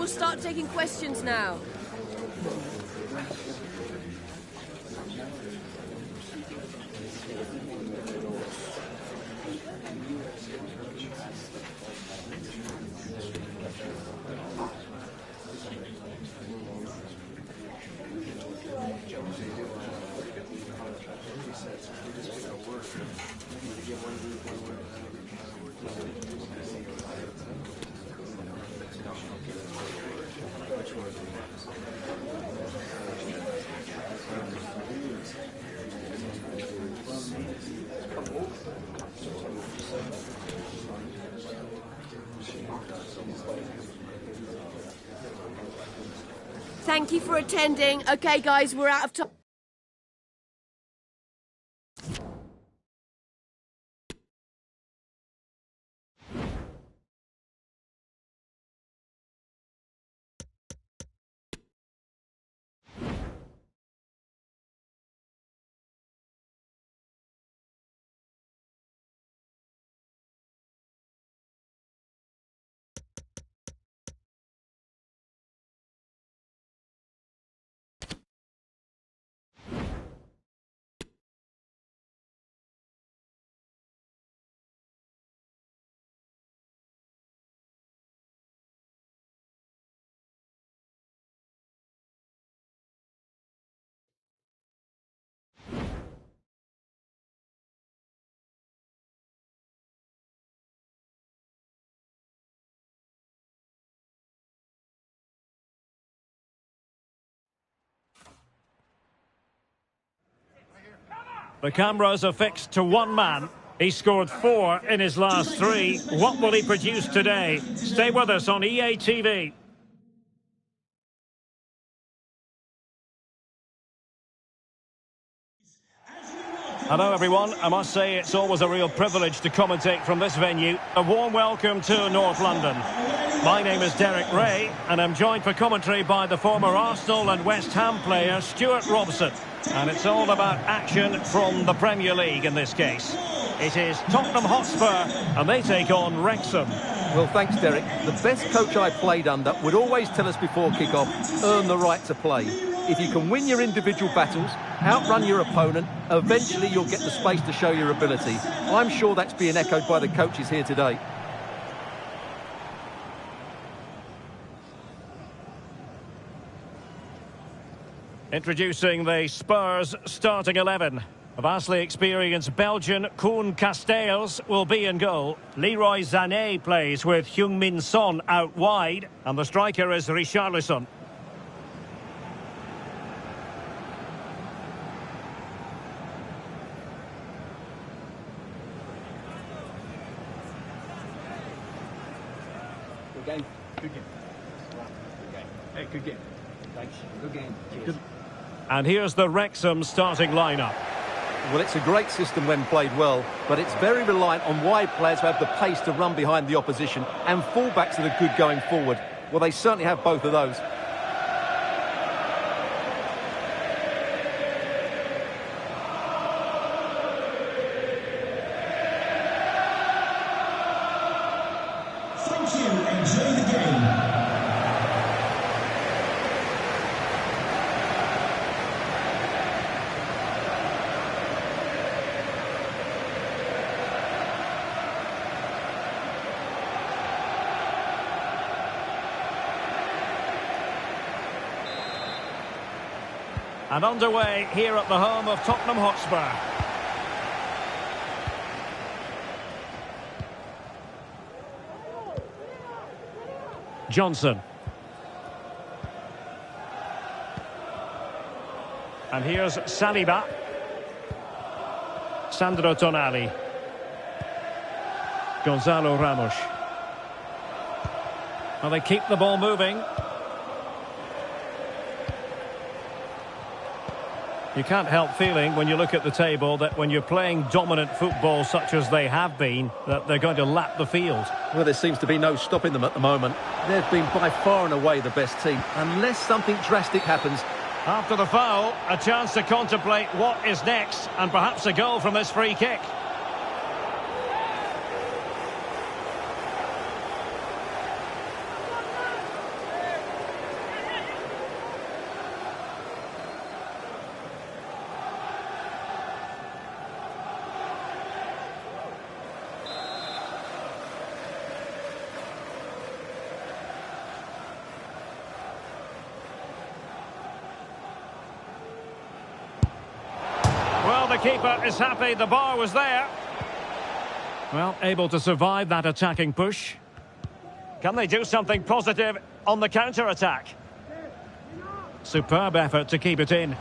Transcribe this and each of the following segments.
we'll start taking questions now. Thank you for attending. Okay, guys, we're out of time. The cameras are fixed to one man. He scored 4 in his last 3. What will he produce today? Stay with us on EA TV. Hello everyone, I must say it's always a real privilege to commentate from this venue. A warm welcome to North London. My name is Derek Ray and I'm joined for commentary by the former Arsenal and West Ham player Stuart Robson. And it's all about action from the Premier League in this case. It is Tottenham Hotspur and they take on Wrexham. Well, thanks, Derek. The best coach I played under would always tell us before kick-off, earn the right to play. If you can win your individual battles, outrun your opponent, eventually you'll get the space to show your ability. I'm sure that's being echoed by the coaches here today. Introducing the Spurs starting 11. A vastly experienced Belgian Koen Casteels will be in goal. Leroy Sané plays with Heung-min Son out wide. And the striker is Richarlison. Good game. Good game. Good game. Hey, good game. Thanks. Good game. Cheers. And here's the Wrexham starting lineup. Well, it's a great system when played well, but it's very reliant on wide players who have the pace to run behind the opposition and fullbacks that are good going forward. Well, they certainly have both of those. Thank you. Enjoy the game. And underway here at the home of Tottenham Hotspur. Johnson. And here's Saliba. Sandro Tonali. Gonzalo Ramos. Well, they keep the ball moving. You can't help feeling when you look at the table that when you're playing dominant football such as they have been, that they're going to lap the field. Well, there seems to be no stopping them at the moment. They've been by far and away the best team, unless something drastic happens. After the foul, a chance to contemplate what is next, and perhaps a goal from this free kick. the keeper is happy the bar was there. Well, able to survive that attacking push. Can they do something positive on the counter-attack? Superb effort to keep it in.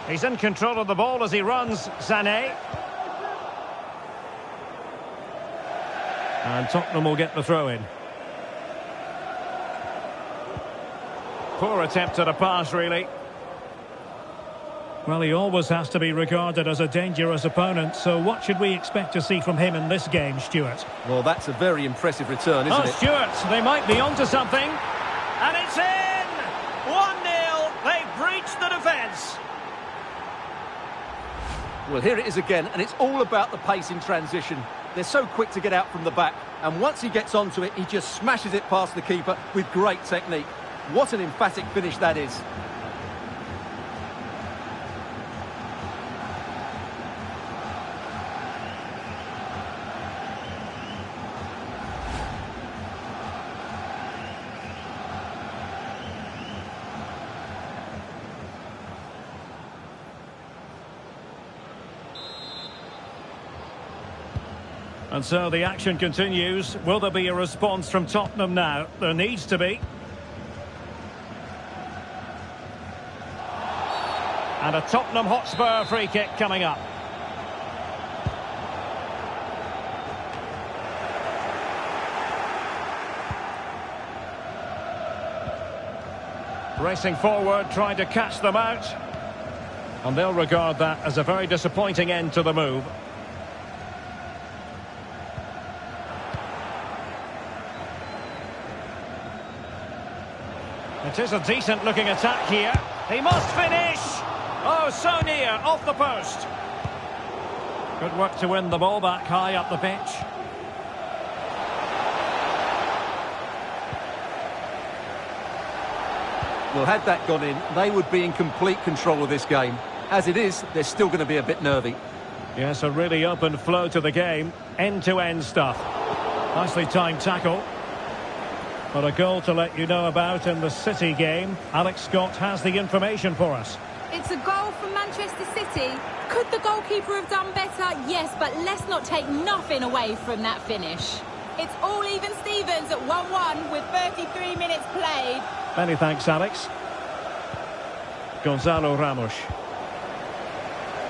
He's in control of the ball as he runs, Sané. And Tottenham will get the throw-in. Poor attempt at a pass, really. Well, he always has to be regarded as a dangerous opponent, so what should we expect to see from him in this game, Stuart? Well, that's a very impressive return, isn't it? Stuart, they might be onto something. And it's in! 1-0, they've breached the defence. Well, here it is again, and it's all about the pace in transition. They're so quick to get out from the back, and once he gets onto it, he just smashes it past the keeper with great technique. What an emphatic finish that is. And so the action continues. Will there be a response from Tottenham now? There needs to be. And a Tottenham Hotspur free kick coming up. Racing forward, trying to catch them out. And they'll regard that as a very disappointing end to the move. It is a decent-looking attack here. He must finish! Oh, so near, off the post. Good work to win the ball back high up the pitch. Well, had that gone in, they would be in complete control of this game. As it is, they're still going to be a bit nervy. Yes, a really open flow to the game. End-to-end stuff. Nicely timed tackle. But a goal to let you know about in the City game. Alex Scott has the information for us. It's a goal from Manchester City. Could the goalkeeper have done better? Yes, but let's not take nothing away from that finish. It's all even Stevens at 1-1 with 33 minutes played. Many thanks, Alex. Gonzalo Ramos.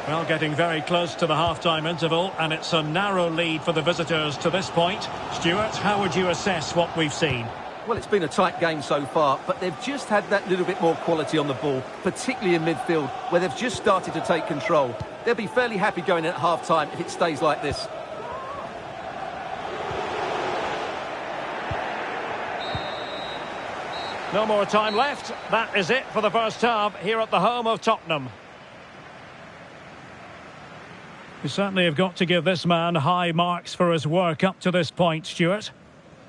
Well, getting very close to the half-time interval, and it's a narrow lead for the visitors to this point. Stuart, how would you assess what we've seen? Well, it's been a tight game so far, but they've just had that little bit more quality on the ball, particularly in midfield, where they've just started to take control. They'll be fairly happy going in at half-time if it stays like this. No more time left. That is it for the first half here at the home of Tottenham. You certainly have got to give this man high marks for his work up to this point, Stuart.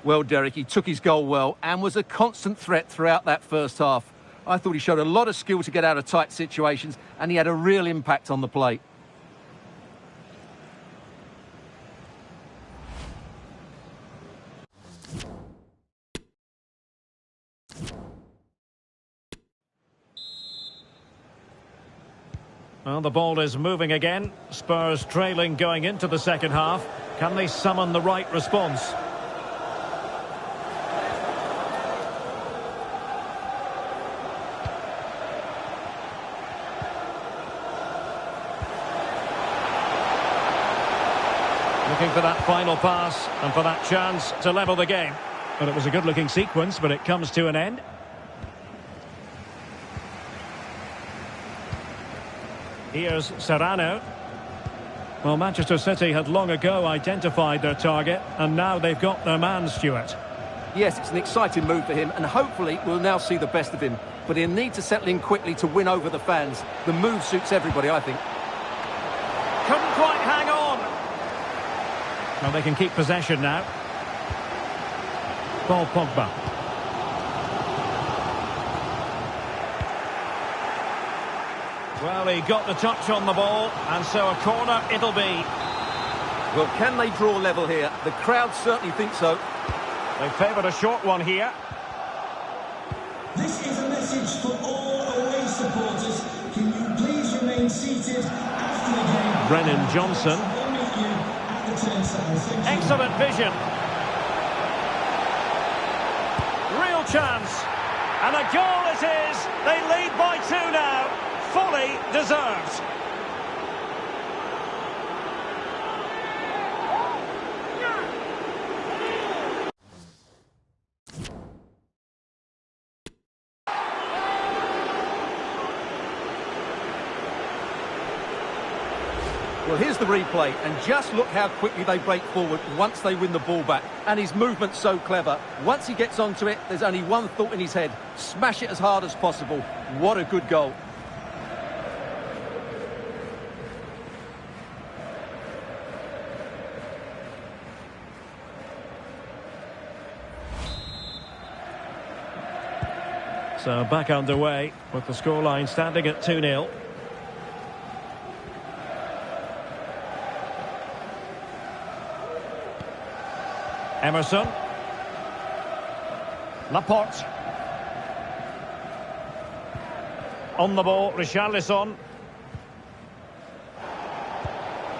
Well, Derek, he took his goal well and was a constant threat throughout that first half. I thought he showed a lot of skill to get out of tight situations, and he had a real impact on the play. Well, the ball is moving again. Spurs trailing going into the second half. Can they summon the right response? Looking for that final pass and for that chance to level the game. But it was a good-looking sequence, but it comes to an end. Here's Serrano. Well, Manchester City had long ago identified their target, and now they've got their man, Stuart. Yes, it's an exciting move for him, and hopefully we'll now see the best of him. But he'll need to settle in quickly to win over the fans. The move suits everybody, I think. Couldn't quite hang on. Well, they can keep possession now. Paul Pogba. Well, he got the touch on the ball, and so a corner it'll be. Well, can they draw level here? The crowd certainly think so. They favoured a short one here. This is a message for all away supporters. Can you please remain remain seated after the game. Brennan Johnson. We'll meet you at the turnstile. Thank you. Excellent vision. Real chance. And a goal it is. They lead by 2 now. Fully deserved. Well, here's the replay, and just look how quickly they break forward once they win the ball back. And his movement's so clever. Once he gets onto it, there's only one thought in his head. Smash it as hard as possible. What a good goal. So back underway with the scoreline standing at 2-0. Emerson. Laporte. On the ball, Richarlison.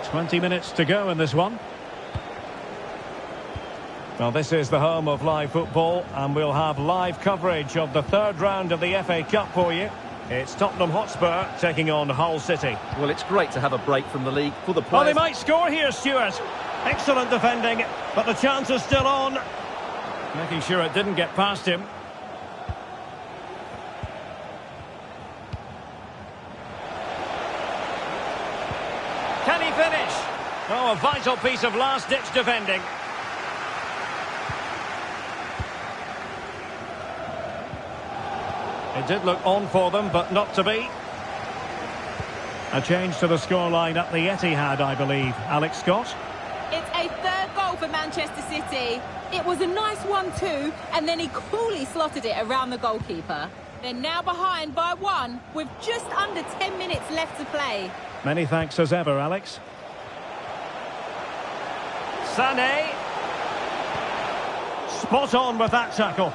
20 minutes to go in this one. Well, this is the home of live football, and we'll have live coverage of the third round of the FA Cup for you. It's Tottenham Hotspur taking on Hull City. Well, it's great to have a break from the league for the Well, players. they might score here, Stuart. Excellent defending, but the chance is still on. Making sure it didn't get past him. Can he finish? Oh, a vital piece of last-ditch defending. It did look on for them, but not to be. A change to the scoreline at the Etihad, I believe. Alex Scott. It's a third goal for Manchester City. It was a nice one too, and then he coolly slotted it around the goalkeeper. They're now behind by 1 with just under 10 minutes left to play. Many thanks as ever, Alex. Sané. Spot on with that tackle.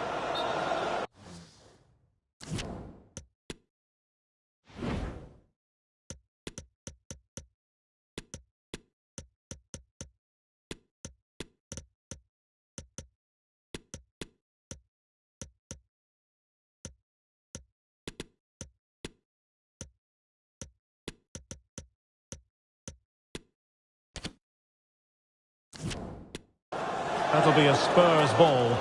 That'll be a Spurs ball.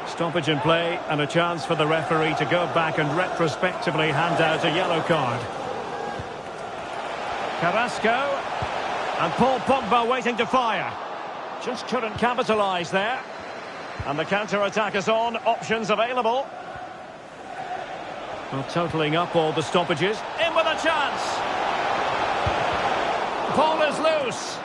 Stoppage in play and a chance for the referee to go back and retrospectively hand out a yellow card. Carrasco and Paul Pogba waiting to fire. Just couldn't capitalise there. And the counter-attack is on, options available. Well, totalling up all the stoppages. In with a chance. Ball is loose.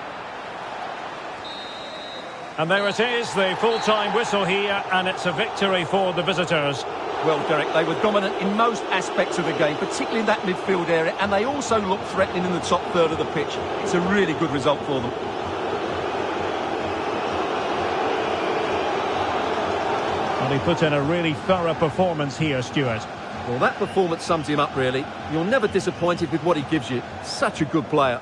And there it is, the full-time whistle here, and it's a victory for the visitors. Well, Derek, they were dominant in most aspects of the game, particularly in that midfield area, and they also looked threatening in the top third of the pitch. It's a really good result for them. Well, he put in a really thorough performance here, Stuart. Well, that performance sums him up, really. You're never disappointed with what he gives you. Such a good player.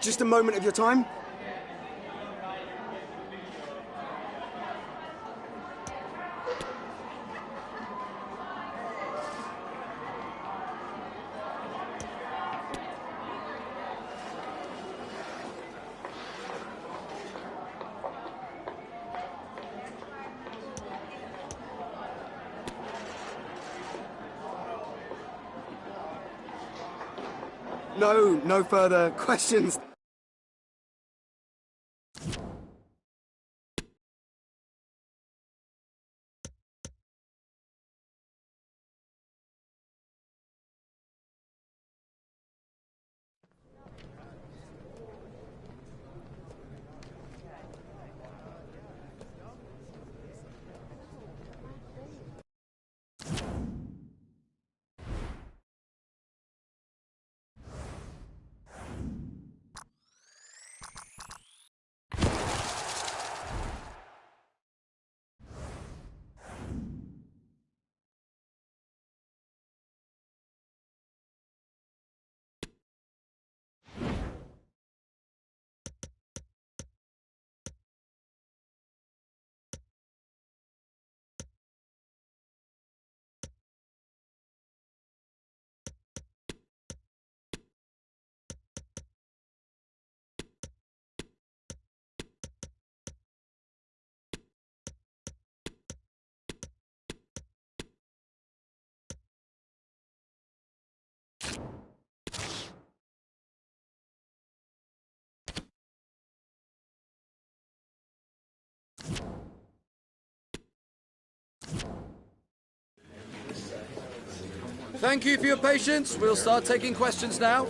Just a moment of your time. No further questions. Thank you for your patience. We'll start taking questions now.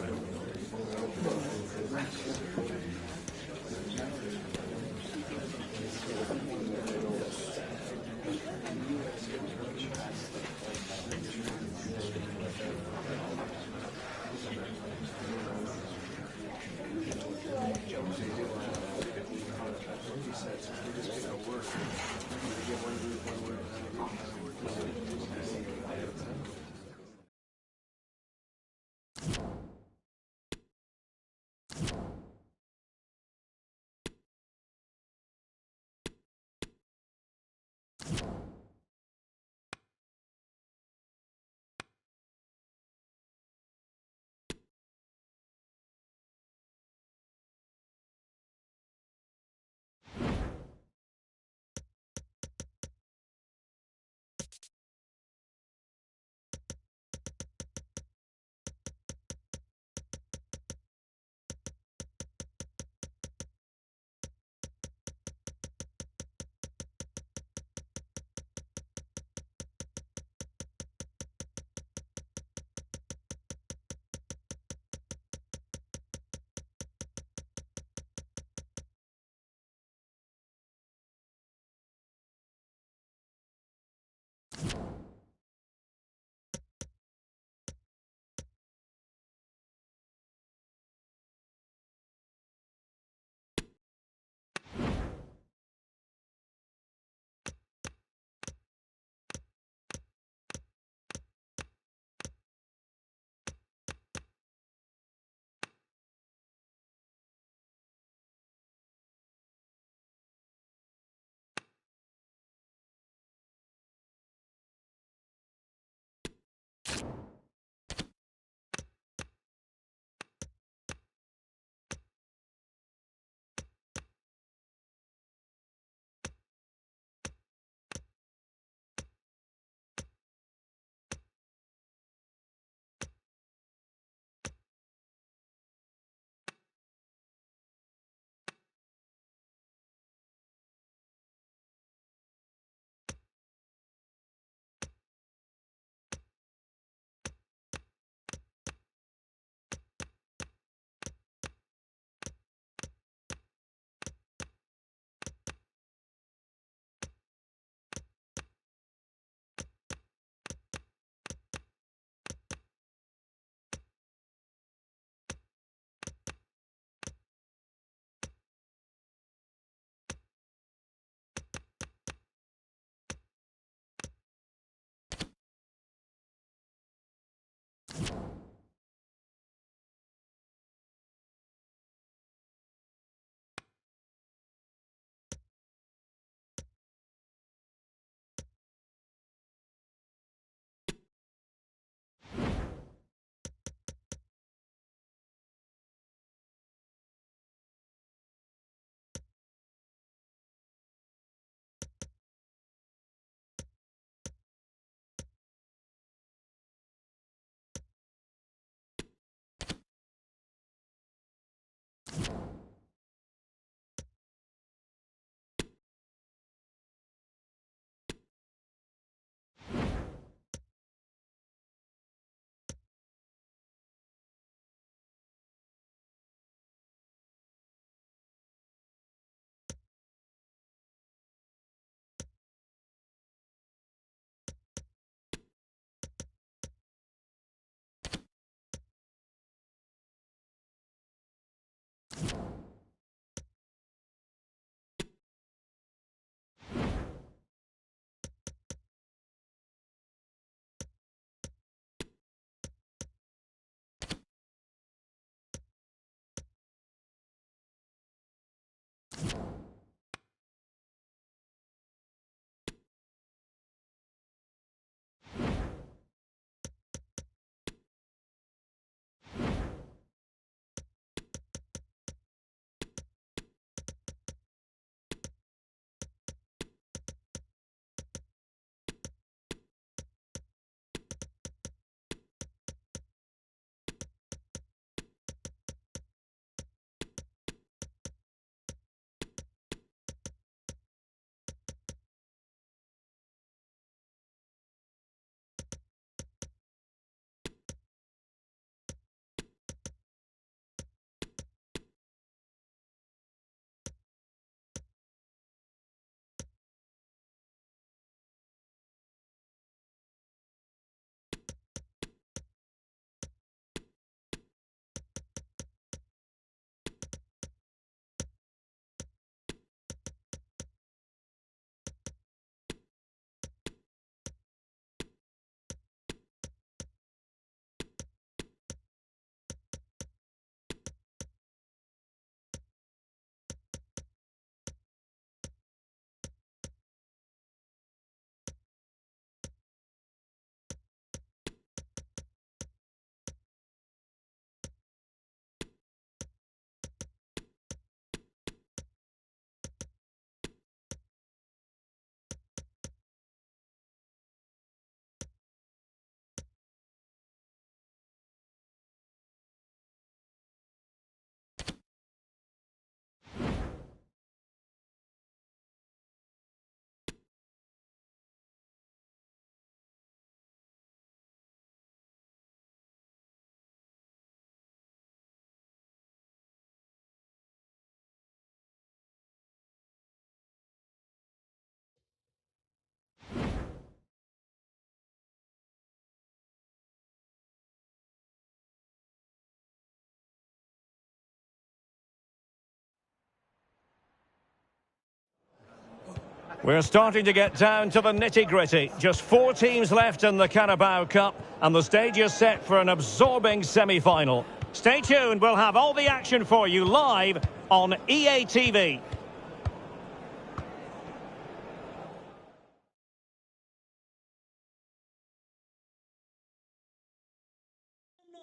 We're starting to get down to the nitty-gritty. Just 4 teams left in the Carabao Cup, and the stage is set for an absorbing semi-final. Stay tuned, we'll have all the action for you live on EA TV.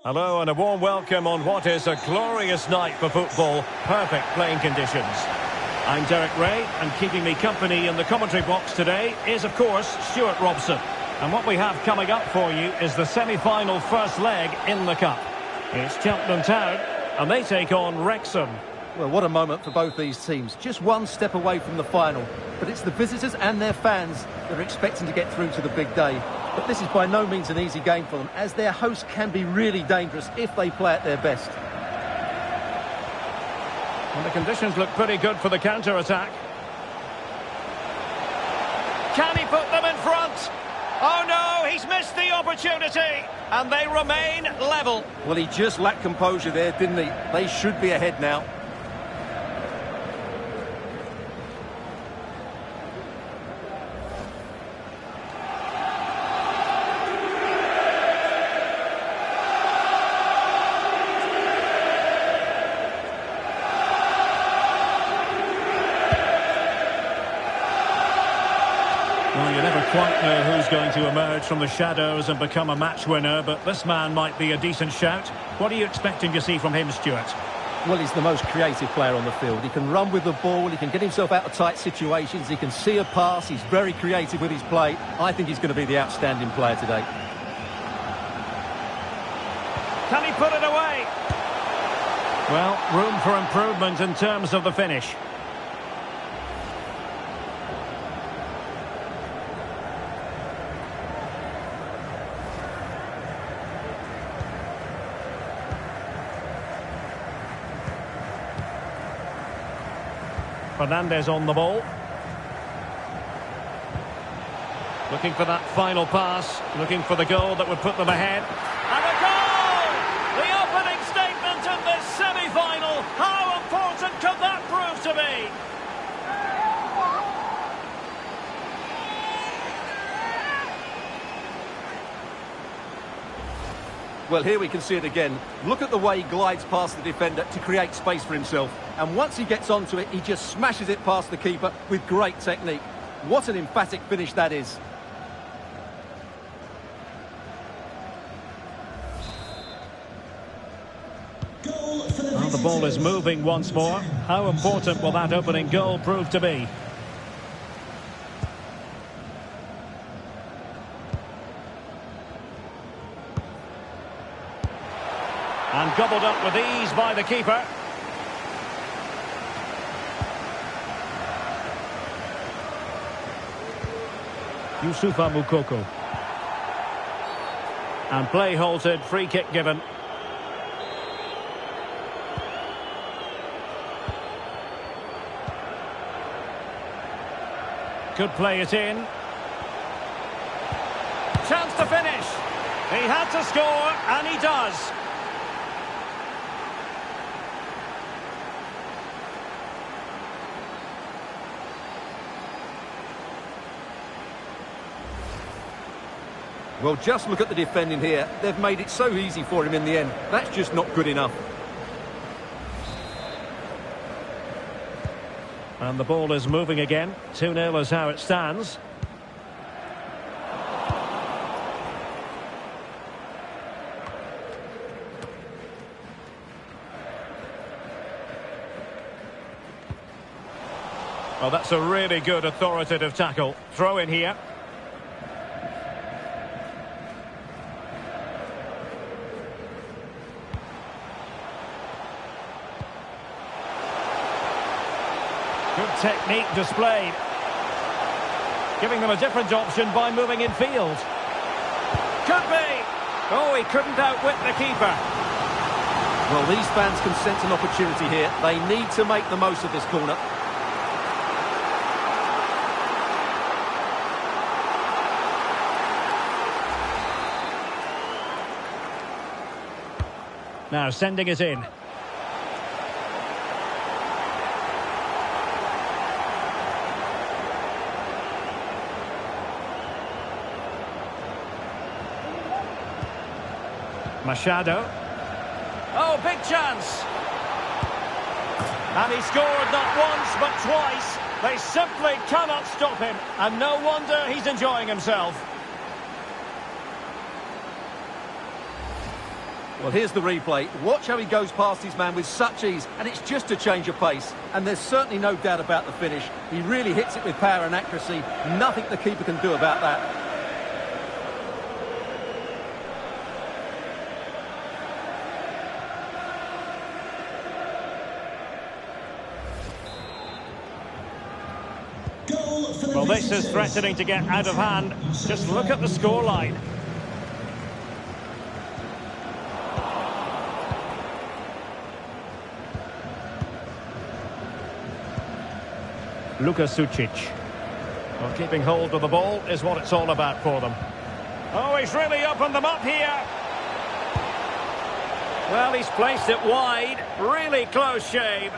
Hello and a warm welcome on what is a glorious night for football. Perfect playing conditions. I'm Derek Ray, and keeping me company in the commentary box today is, of course, Stuart Robson. And what we have coming up for you is the semi-final first leg in the Cup. It's Cheltenham Town, and they take on Wrexham. Well, what a moment for both these teams. Just one step away from the final. But it's the visitors and their fans that are expecting to get through to the big day. But this is by no means an easy game for them, as their hosts can be really dangerous if they play at their best. And the conditions look pretty good for the counter-attack. Can he put them in front? Oh no, he's missed the opportunity, and they remain level. Well, he just lacked composure there, didn't he? They should be ahead now. Well, you never quite know who's going to emerge from the shadows and become a match winner, but this man might be a decent shout. What are you expecting to see from him, Stuart? Well, he's the most creative player on the field. He can run with the ball, he can get himself out of tight situations, he can see a pass, he's very creative with his play. I think he's going to be the outstanding player today. Can he put it away? Well, room for improvement in terms of the finish. Fernandez on the ball. Looking for that final pass, looking for the goal that would put them ahead. And a goal! The opening statement in this semi-final. How important could that prove to be? Well, here we can see it again. Look at the way he glides past the defender to create space for himself. And once he gets onto it, he just smashes it past the keeper with great technique. What an emphatic finish that is. Well, the ball is moving once more. How important will that opening goal prove to be? And gobbled up with ease by the keeper. Youssoufa Moukoko. And play halted, free kick given. Could play it in. Chance to finish. He had to score, and he does. Well, just look at the defending here. They've made it so easy for him in the end. That's just not good enough. And the ball is moving again. 2-0 is how it stands. Well, that's a really good authoritative tackle. Throw in here. Good technique displayed. Giving them a different option by moving in field. Could be. Oh, he couldn't outwit the keeper. Well, these fans can sense an opportunity here. They need to make the most of this corner. Now sending it in. Machado. Oh, big chance. And he scored not once, but twice. They simply cannot stop him. And no wonder he's enjoying himself. Well, here's the replay. Watch how he goes past his man with such ease, and it's just a change of pace. And there's certainly no doubt about the finish. He really hits it with power and accuracy. Nothing the keeper can do about that. Well, this is threatening to get out of hand. Just look at the scoreline. Luka Sucic. Well, keeping hold of the ball is what it's all about for them. Oh, he's really opened them up here. Well, he's placed it wide. Really close shave.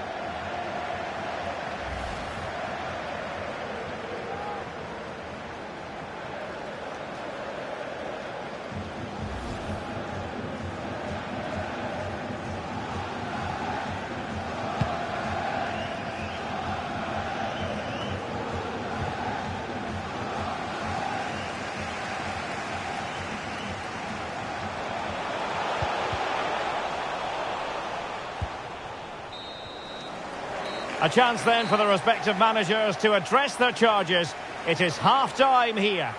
A chance then for the respective managers to address their charges. It is half-time here.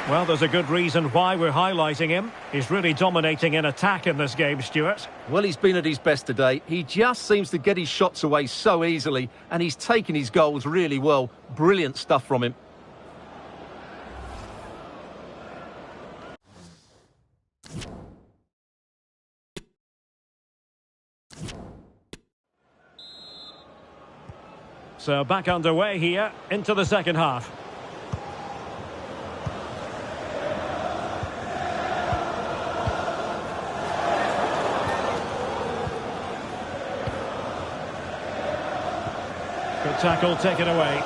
Well, there's a good reason why we're highlighting him. He's really dominating in attack in this game, Stuart. Well, he's been at his best today. He just seems to get his shots away so easily, and he's taken his goals really well. Brilliant stuff from him. So back underway here into the second half. Good tackle taken away.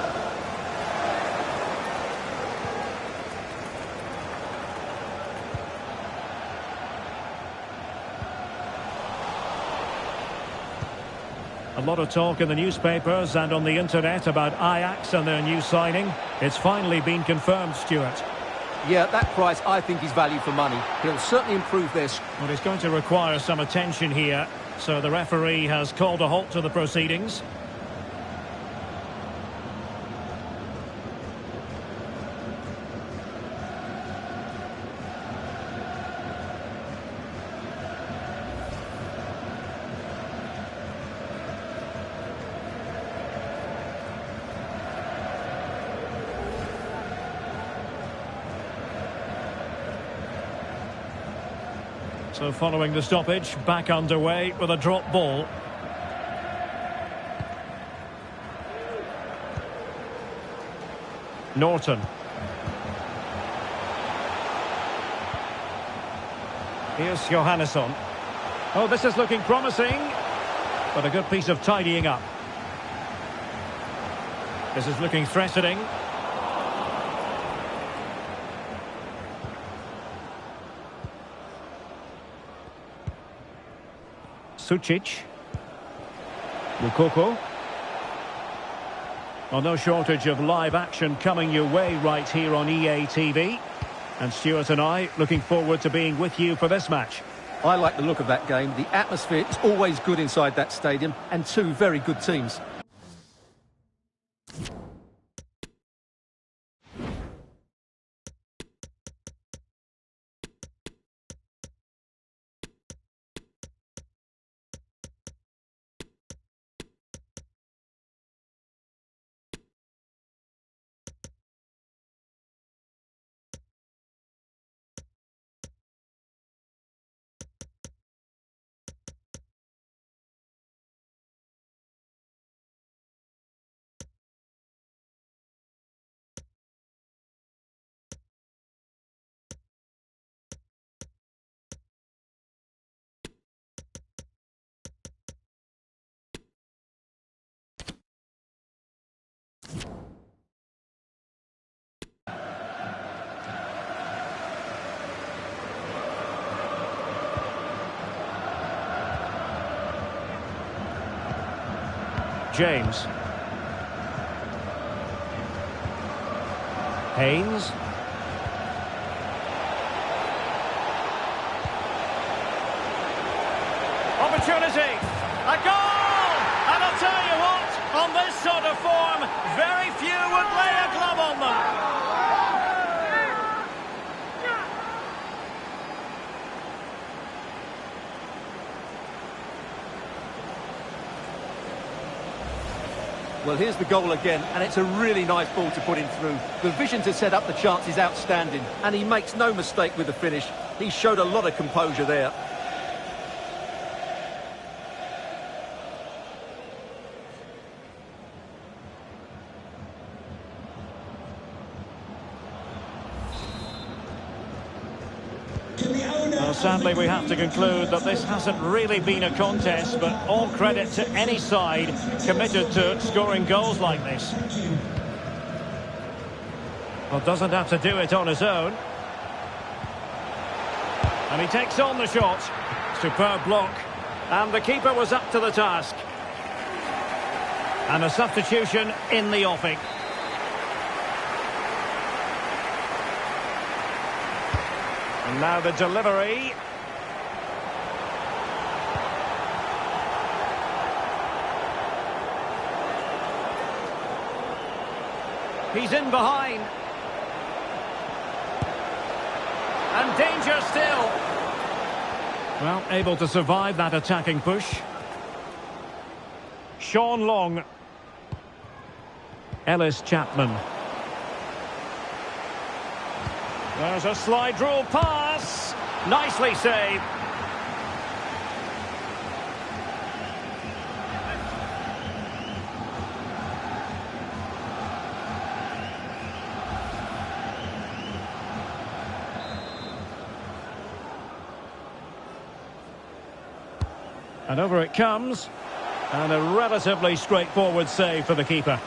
A lot of talk in the newspapers and on the internet about Ajax and their new signing. It's finally been confirmed, Stuart. Yeah, that price I think is value for money. He'll certainly improve their... Well, it's going to require some attention here. So the referee has called a halt to the proceedings. So following the stoppage, back underway with a drop ball. Norton. Here's Johannesson. Oh, this is looking promising. But a good piece of tidying up. This is looking threatening. Sucic. Mukoko. Well, no shortage of live action coming your way right here on EA TV. And Stuart and I looking forward to being with you for this match. I like the look of that game. The atmosphere is always good inside that stadium, and two very good teams. James. Haynes. Opportunity. A goal! And I'll tell you what, on this sort of form, very few would lay a glove on them. Well, here's the goal again, and it's a really nice ball to put him through. The vision to set up the chance is outstanding, and he makes no mistake with the finish. He showed a lot of composure there. Well, sadly, we have to conclude that this hasn't really been a contest, but all credit to any side committed to scoring goals like this. Well, doesn't have to do it on his own. And he takes on the shot. Superb block. And the keeper was up to the task. And a substitution in the offing. And now the delivery. He's in behind. And danger still. Well, able to survive that attacking push. Sean Long. Ellis Chapman. There's a slide rule pass. Nicely saved. And over it comes. And a relatively straightforward save for the keeper.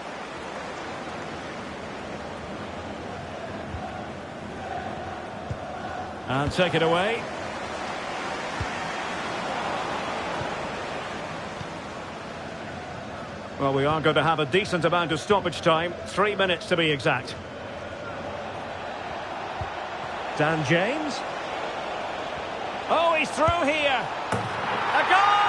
And take it away. Well, we are going to have a decent amount of stoppage time. 3 minutes to be exact. Dan James. Oh, he's through here. A goal!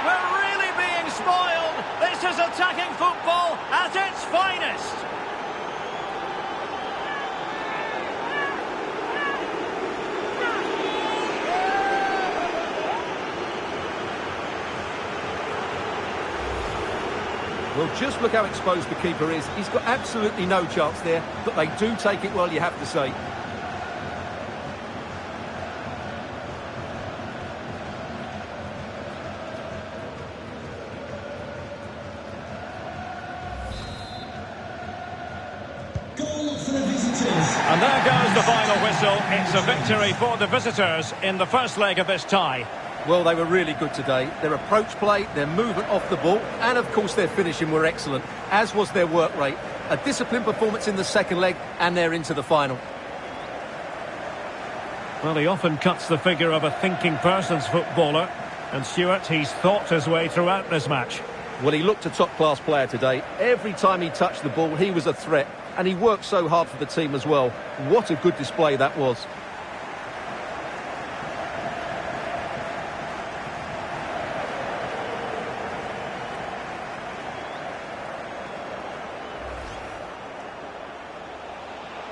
We're really being spoiled. This is attacking football at its finest. Well, just look how exposed the keeper is. He's got absolutely no chance there, but they do take it well, you have to say. Goal for the visitors. And there goes the final whistle. It's a victory for the visitors in the first leg of this tie. Well, they were really good today. Their approach play, their movement off the ball, and of course their finishing were excellent, as was their work rate. A disciplined performance in the second leg, and they're into the final. Well, he often cuts the figure of a thinking person's footballer. And Stuart, he's thought his way throughout this match. Well, he looked a top-class player today. Every time he touched the ball, he was a threat, and he worked so hard for the team as well. What a good display that was.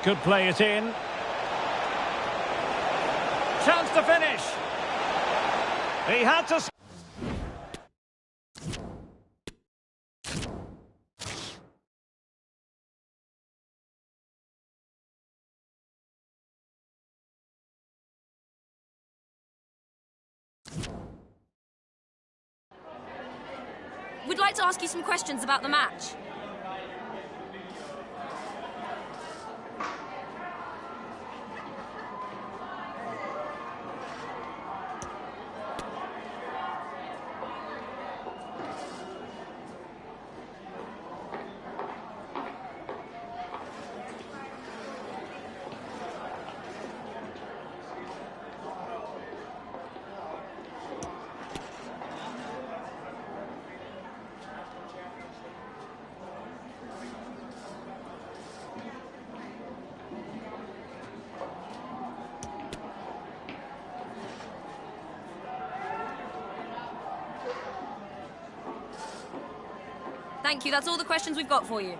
Could play it in. Chance to finish. He had to... We'd like to ask you some questions about the match. Thank you, that's all the questions we've got for you.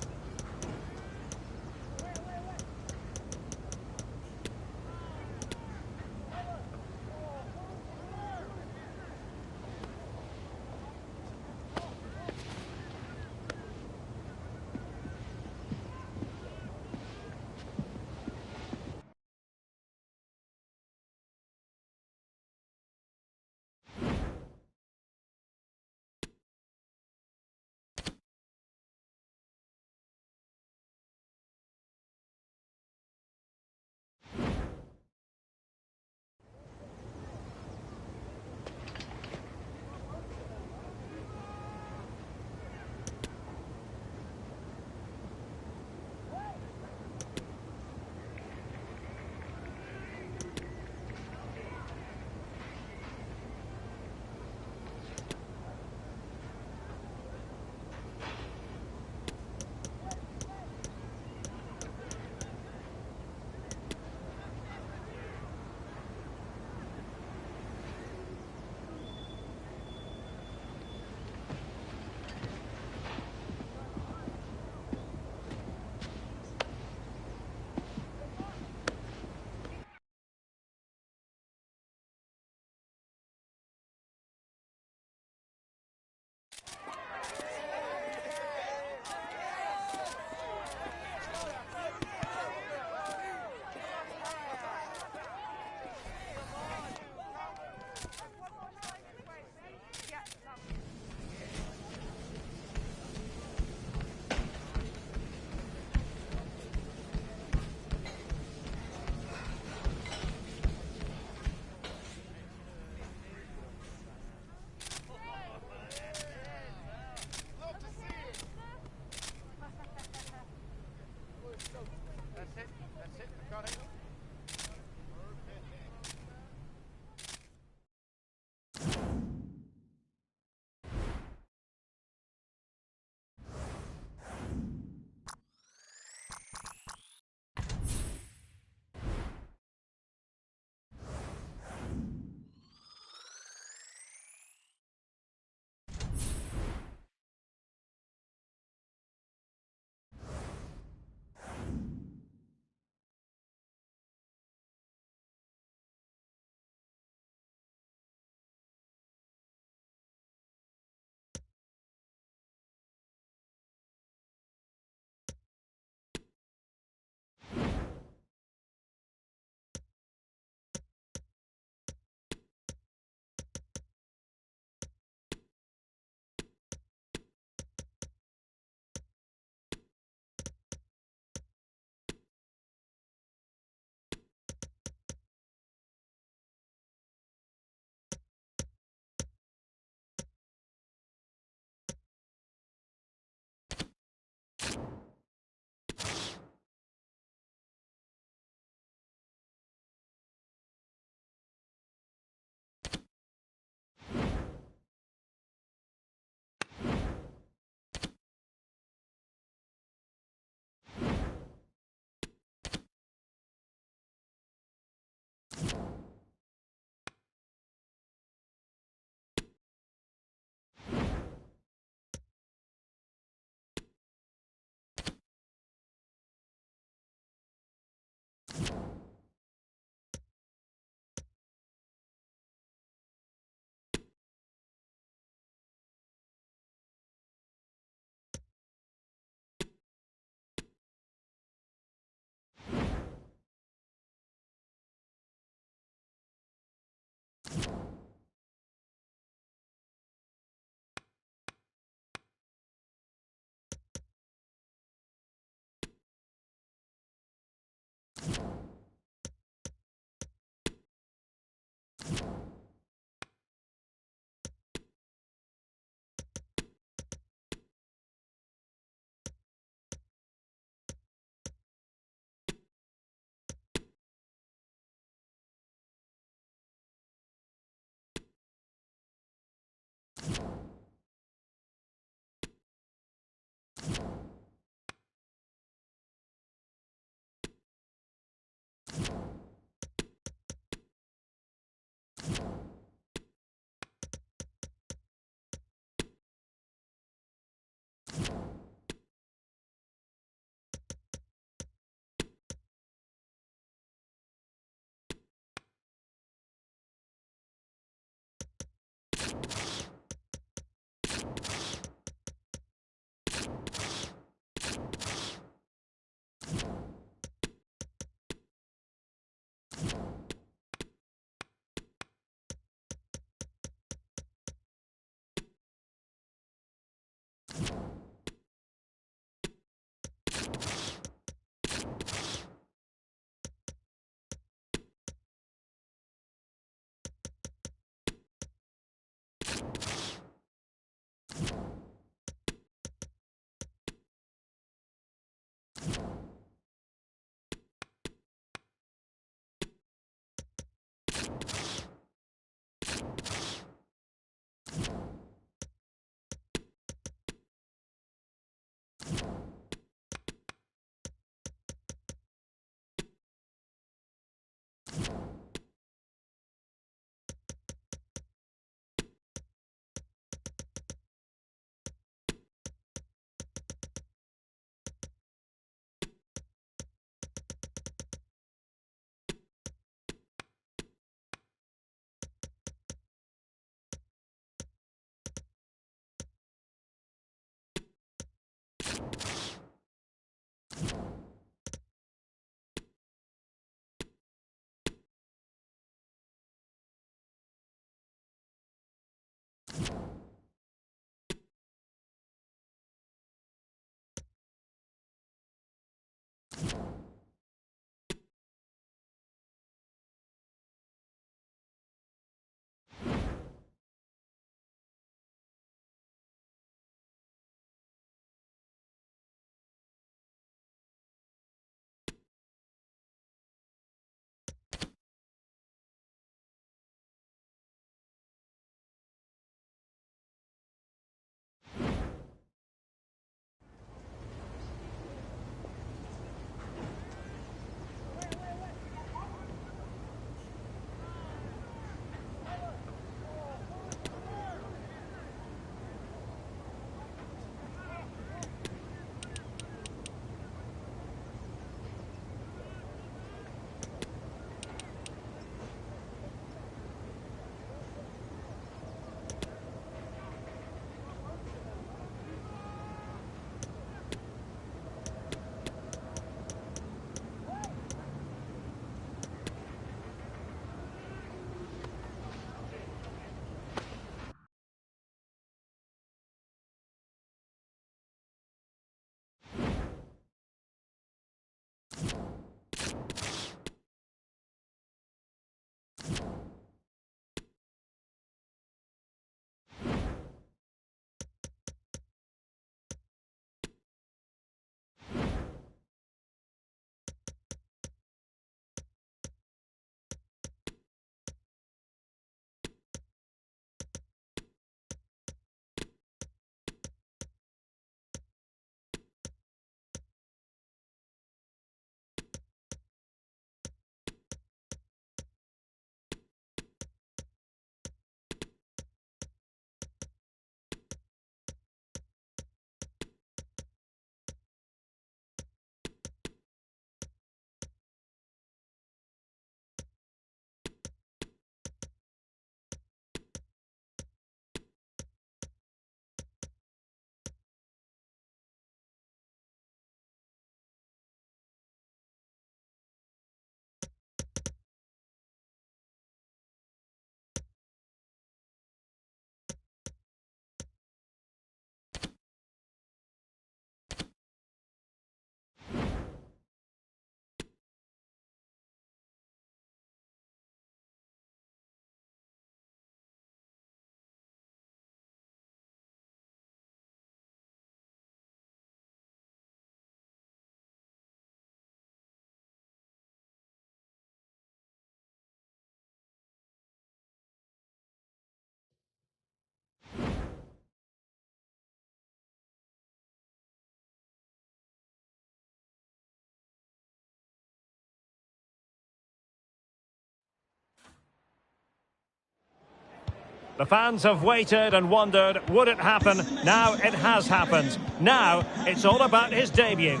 The fans have waited and wondered, would it happen? Now it has happened. Now it's all about his debut.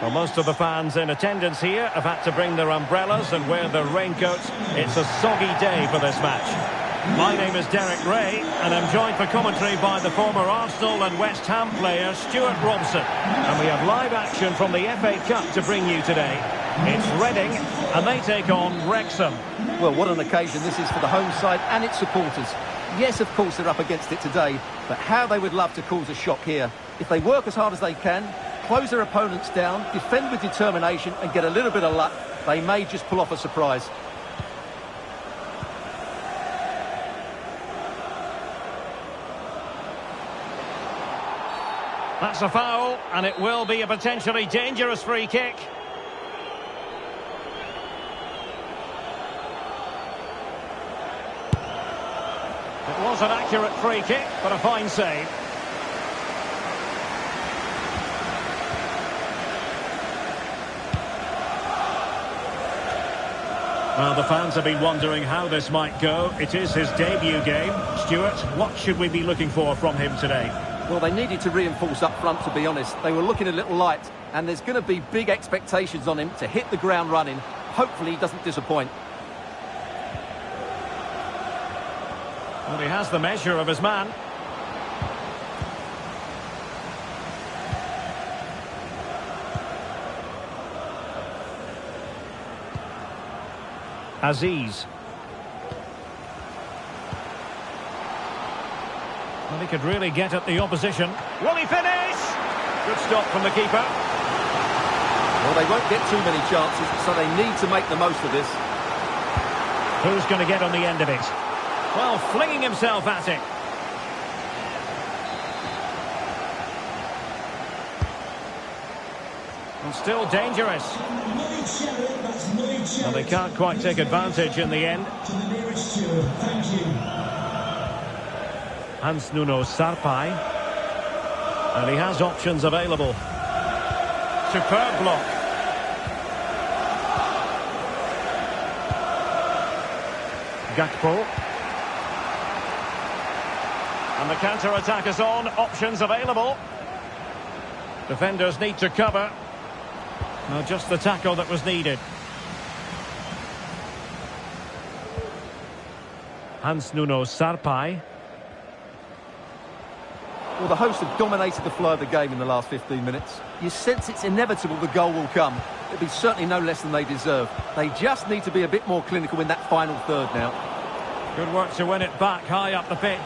Well, most of the fans in attendance here have had to bring their umbrellas and wear their raincoats. It's a soggy day for this match. My name is Derek Ray, and I'm joined for commentary by the former Arsenal and West Ham player Stuart Robson. And we have live action from the FA Cup to bring you today. It's Reading, and they take on Wrexham. Well, what an occasion this is for the home side and its supporters. Yes, of course, they're up against it today, but how they would love to cause a shock here. If they work as hard as they can, close their opponents down, defend with determination and get a little bit of luck, they may just pull off a surprise. That's a foul, and it will be a potentially dangerous free kick. It was an accurate free kick, but a fine save. Well, the fans have been wondering how this might go. It is his debut game. Stuart, what should we be looking for from him today? Well, they needed to reinforce up front, to be honest. They were looking a little light, and there's going to be big expectations on him to hit the ground running. Hopefully he doesn't disappoint. Well, he has the measure of his man. Aziz. Well, he could really get at the opposition. Will he finish? Good stop from the keeper. Well, they won't get too many chances, so they need to make the most of this. Who's going to get on the end of it? Well, flinging himself at it. And still dangerous. And they can't quite take advantage in the end. Hans Nuno Sarpai. And he has options available. Superb block. Gakpo. And the counter-attack is on. Options available. Defenders need to cover. Well, just the tackle that was needed. Hans Nuno Sarpai. Well, the hosts have dominated the flow of the game in the last 15 minutes. You sense it's inevitable the goal will come. It'll be certainly no less than they deserve. They just need to be a bit more clinical in that final third now. Good work to win it back high up the pitch.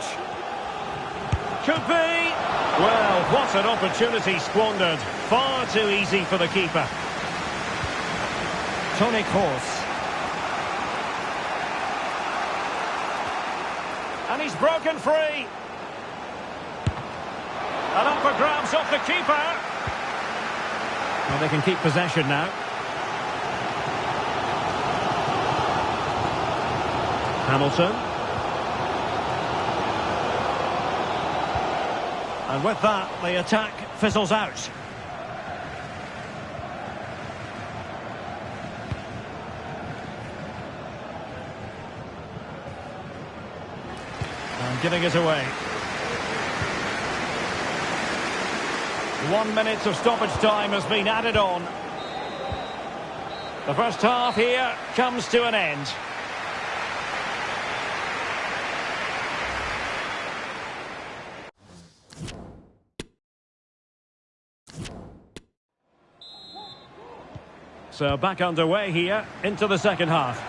Could be. Well, what an opportunity squandered. Far too easy for the keeper. Toni Kroos. And he's broken free. And up for grabs off the keeper. Well, they can keep possession now. Hamilton. And with that, the attack fizzles out. And giving it away. 1 minute of stoppage time has been added on. The first half here comes to an end. So back underway here into the second half.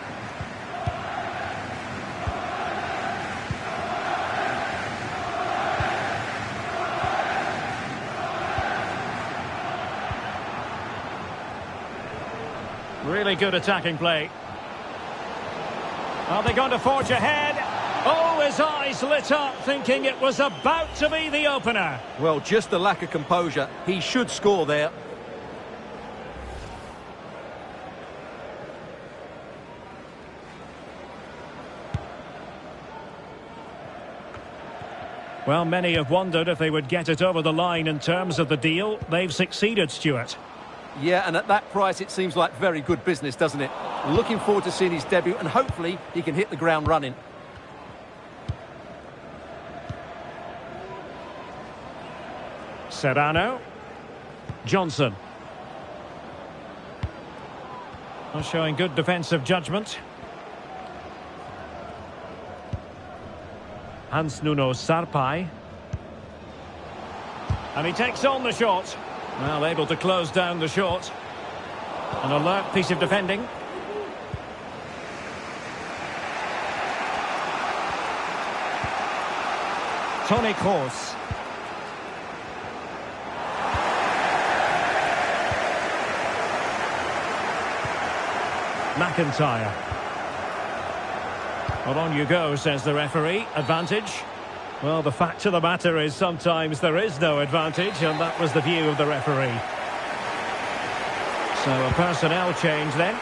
Really good attacking play. Are they going to forge ahead? Oh, his eyes lit up, thinking it was about to be the opener. Well, just the lack of composure. He should score there. Well, many have wondered if they would get it over the line in terms of the deal. They've succeeded, Stuart. Yeah, and at that price, it seems like very good business, doesn't it? Looking forward to seeing his debut, and hopefully he can hit the ground running. Serrano. Johnson. Showing good defensive judgment. Hans-Nuno Sarpai. And he takes on the shot. Well, able to close down the shot. An alert piece of defending. Toni Kroos. McIntyre. Well, on you go, says the referee. Advantage. Well, the fact of the matter is sometimes there is no advantage, and that was the view of the referee. So a personnel change then.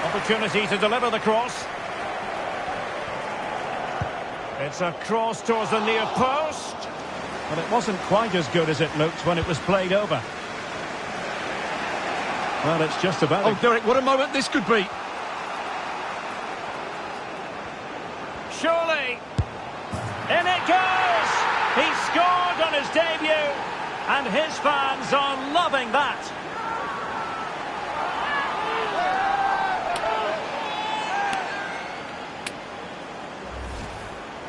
Opportunity to deliver the cross. It's a cross towards the near post. But it wasn't quite as good as it looked when it was played over. Well, it's just about... Oh, Derek, what a moment this could be. Surely. In it goes. He scored on his debut. And his fans are loving that.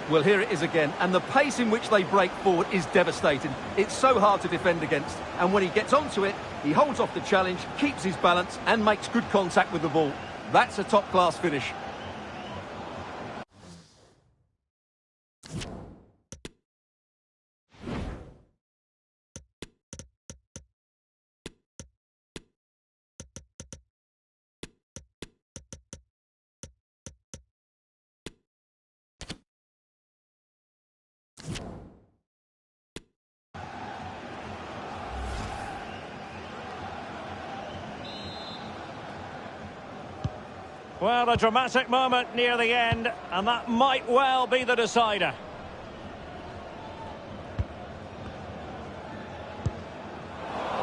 Well, here it is again, and the pace in which they break forward is devastating. It's so hard to defend against, and when he gets onto it, he holds off the challenge, keeps his balance, and makes good contact with the ball. That's a top-class finish. Well, a dramatic moment near the end, and that might well be the decider.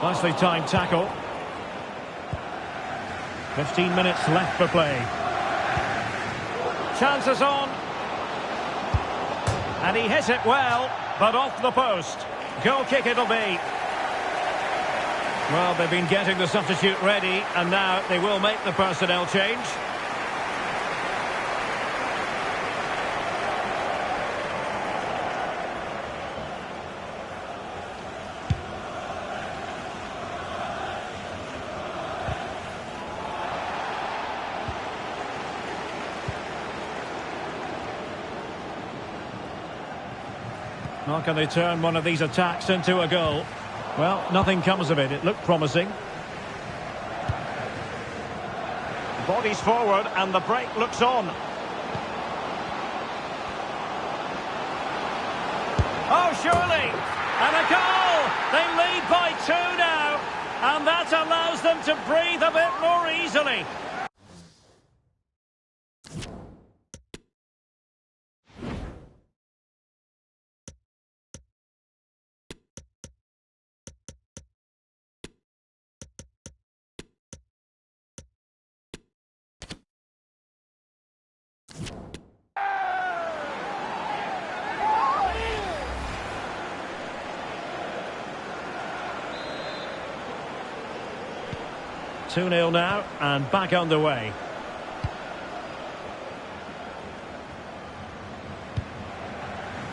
Nicely timed tackle. 15 minutes left for play. Chances on. And he hit it well, but off the post. Goal kick it'll be. Well, they've been getting the substitute ready, and now they will make the personnel change. How can they turn one of these attacks into a goal? Well, nothing comes of it. It looked promising. Bodies forward and the break looks on. Oh, surely! And a goal! They lead by 2 now. And that allows them to breathe a bit more easily. Two-nil now, and back underway.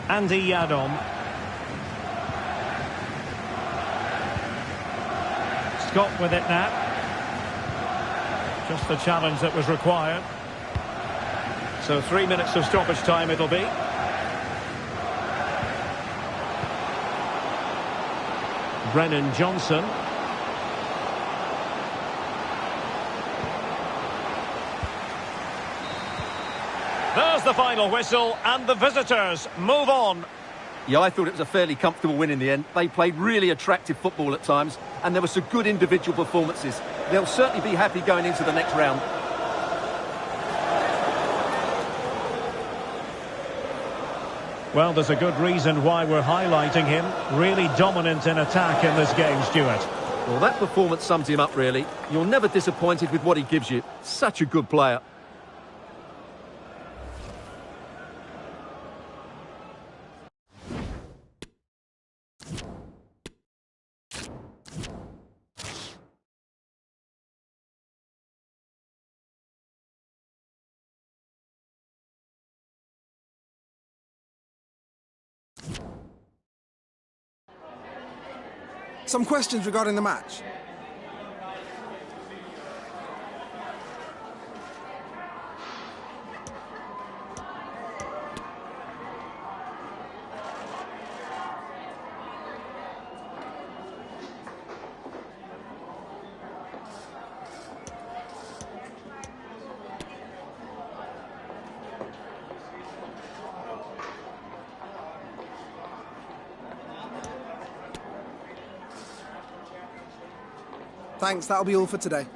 Andy Yadom. Scott with it now. Just the challenge that was required. So 3 minutes of stoppage time it'll be. Brennan Johnson. There's the final whistle, and the visitors move on. Yeah, I thought it was a fairly comfortable win in the end. They played really attractive football at times, and there were some good individual performances. They'll certainly be happy going into the next round. Well, there's a good reason why we're highlighting him. Really dominant in attack in this game, Stuart. Well, that performance sums him up, really. You're never disappointed with what he gives you. Such a good player. Some questions regarding the match. Thanks, that'll be all for today.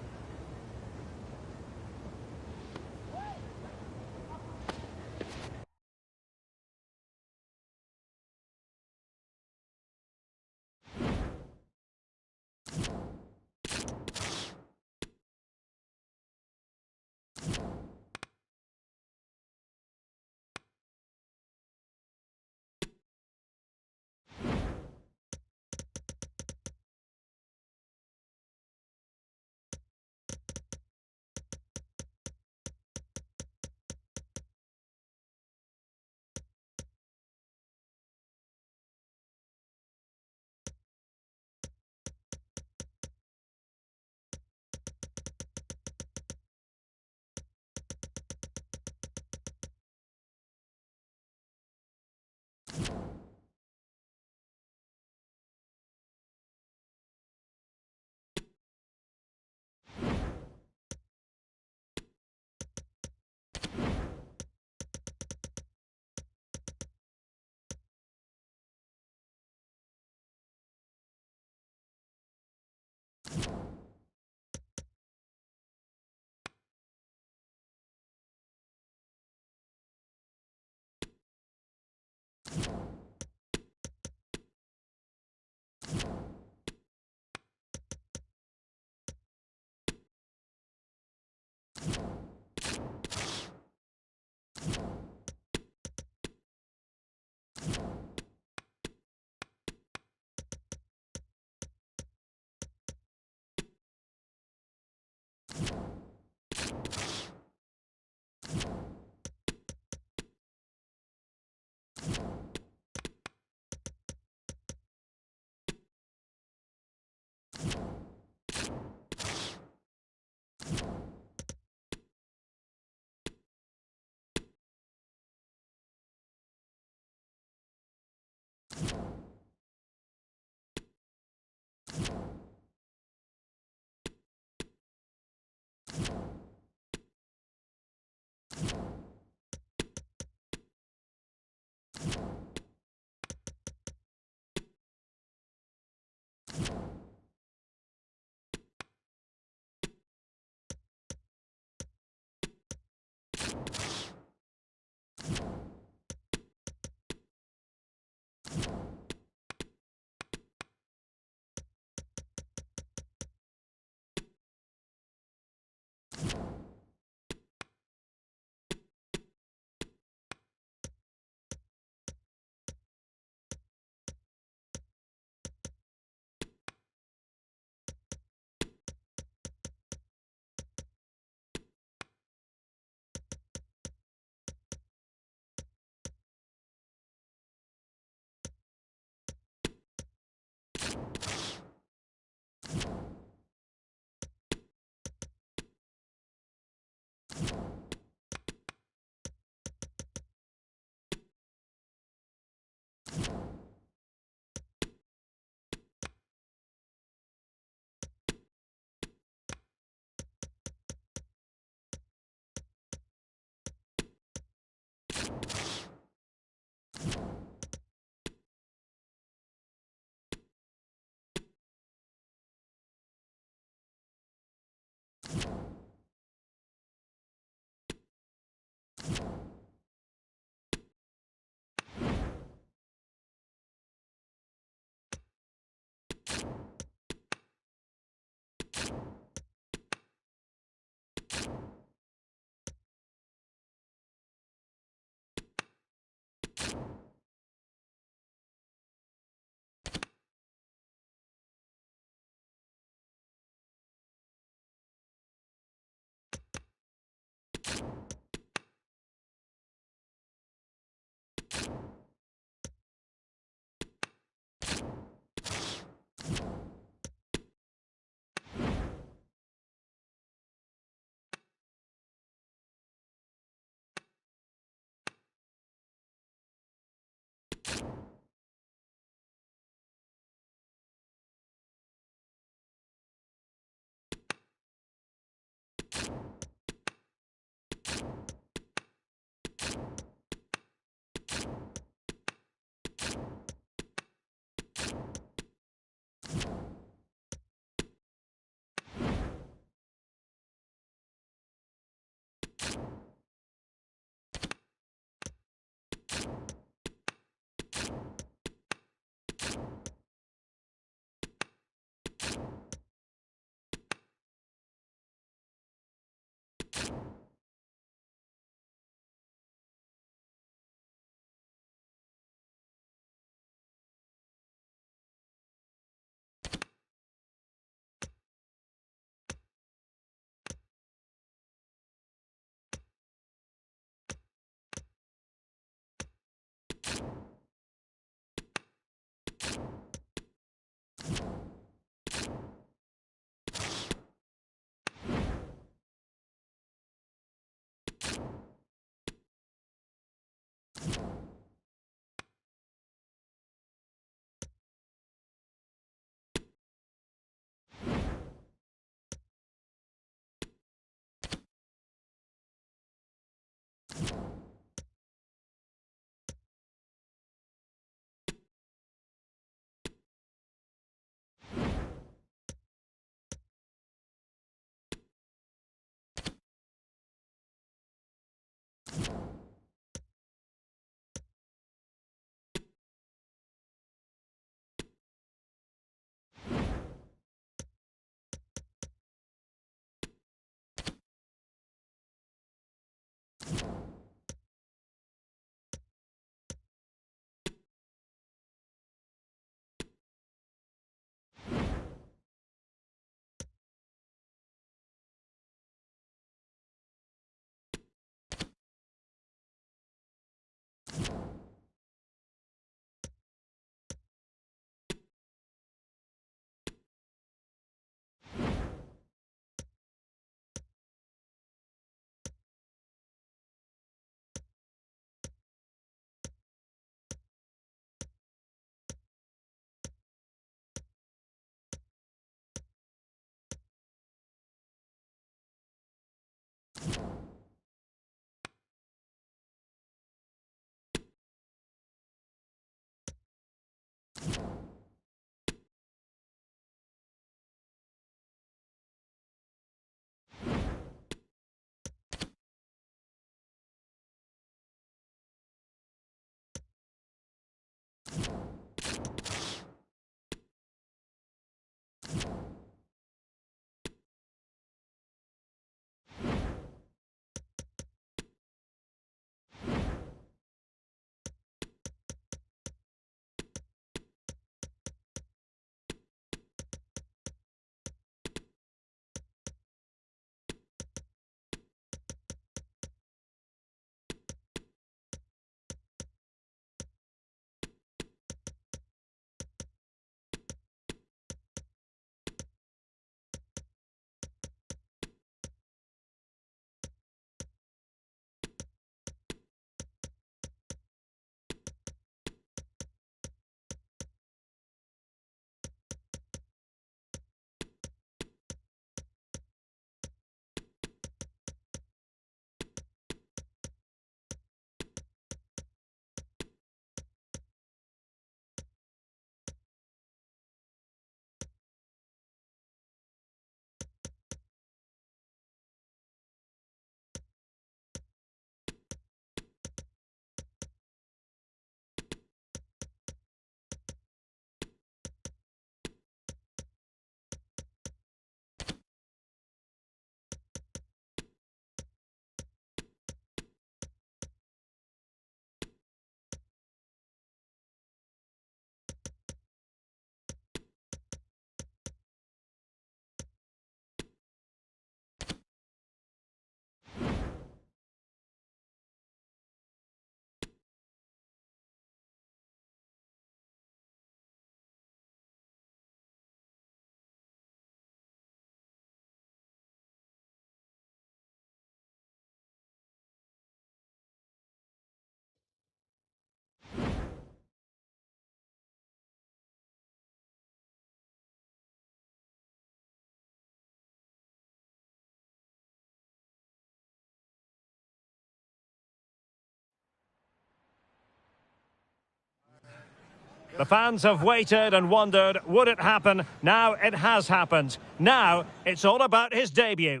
The fans have waited and wondered, would it happen? Now it has happened. Now it's all about his debut.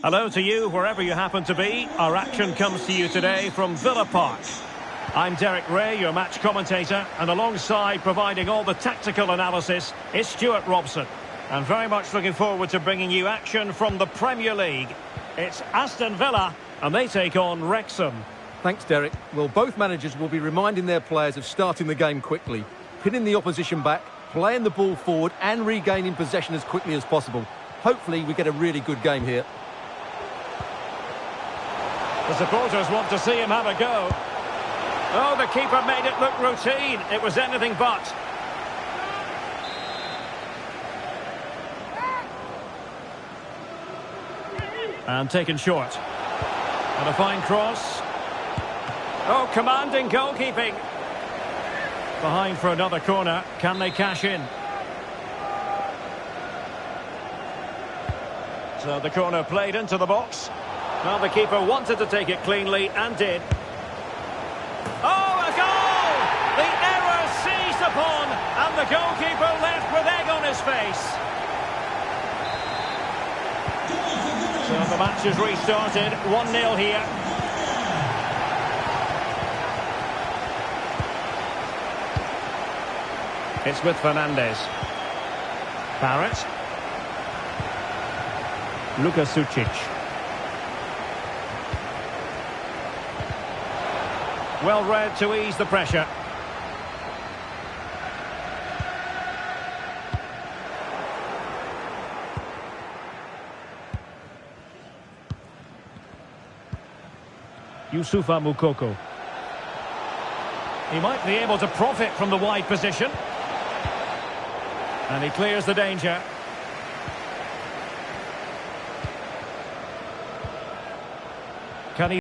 Hello to you, wherever you happen to be. Our action comes to you today from Villa Park. I'm Derek Ray, your match commentator, and alongside providing all the tactical analysis is Stuart Robson. And very much looking forward to bringing you action from the Premier League. It's Aston Villa, and they take on Wrexham. Thanks, Derek. Well, both managers will be reminding their players of starting the game quickly, pinning the opposition back, playing the ball forward and regaining possession as quickly as possible. Hopefully we get a really good game here. The supporters want to see him have a go. Oh, the keeper made it look routine. It was anything but. And taken short. And a fine cross. Oh, commanding goalkeeping. Behind for another corner. Can they cash in? So the corner played into the box. Well, the keeper wanted to take it cleanly and did. Oh, a goal! The error seized upon, and the goalkeeper left with egg on his face. So the match has restarted. 1-0 here. It's with Fernandez. Barrett. Luka Sucic. Well read to ease the pressure. Youssoufa Moukoko. He might be able to profit from the wide position. And he clears the danger.